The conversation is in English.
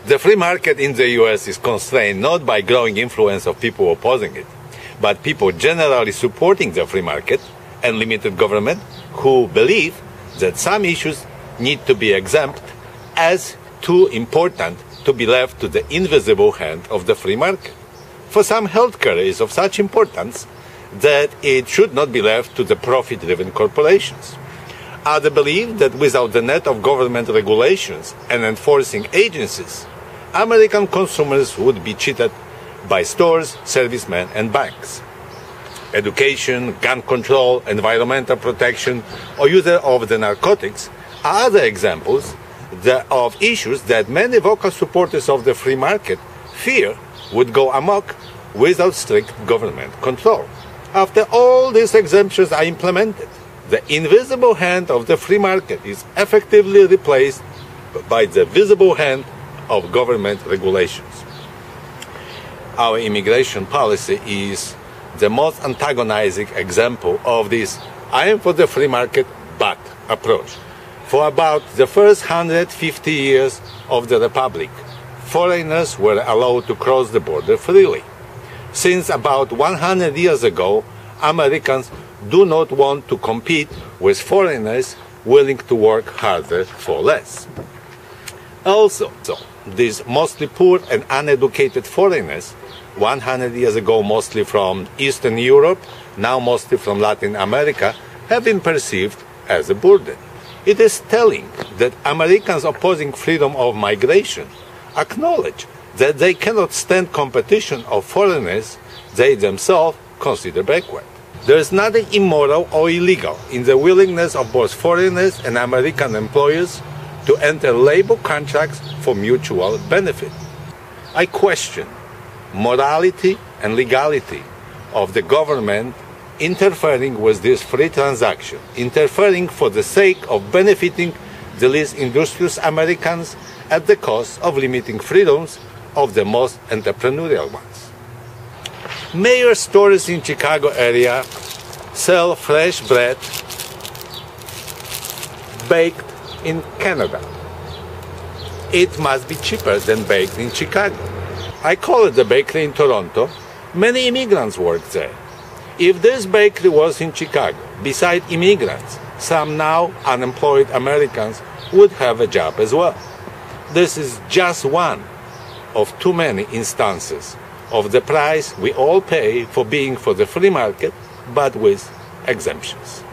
The free market in the US is constrained not by growing influence of people opposing it, but people generally supporting the free market and limited government who believe that some issues need to be exempt as too important to be left to the invisible hand of the free market. For some, healthcare is of such importance that it should not be left to the profit-driven corporations. Others believe that without the net of government regulations and enforcing agencies, American consumers would be cheated by stores, servicemen, and banks. Education, gun control, environmental protection, or use of the narcotics are other examples of issues that many vocal supporters of the free market fear would go amok without strict government control. After all these exemptions are implemented, the invisible hand of the free market is effectively replaced by the visible hand of government regulations. Our immigration policy is the most antagonizing example of this "I am for the free market, but" approach. For about the first 150 years of the Republic, foreigners were allowed to cross the border freely. Since about 100 years ago, Americans do not want to compete with foreigners willing to work harder for less. Also, these mostly poor and uneducated foreigners, 100 years ago mostly from Eastern Europe, now mostly from Latin America, have been perceived as a burden. It is telling that Americans opposing freedom of migration acknowledge that they cannot stand competition of foreigners they themselves consider backward. There is nothing immoral or illegal in the willingness of both foreigners and American employers to enter labor contracts for mutual benefit. I question morality and legality of the government interfering with this free transaction, interfering for the sake of benefiting the least industrious Americans at the cost of limiting freedoms of the most entrepreneurial ones. Major stores in Chicago area sell fresh bread baked in Canada. It must be cheaper than baked in Chicago. I call it the bakery in Toronto. Many immigrants work there. If this bakery was in Chicago, beside immigrants, some now unemployed Americans would have a job as well. This is just one of too many instances of the price we all pay for being for the free market, but with exemptions.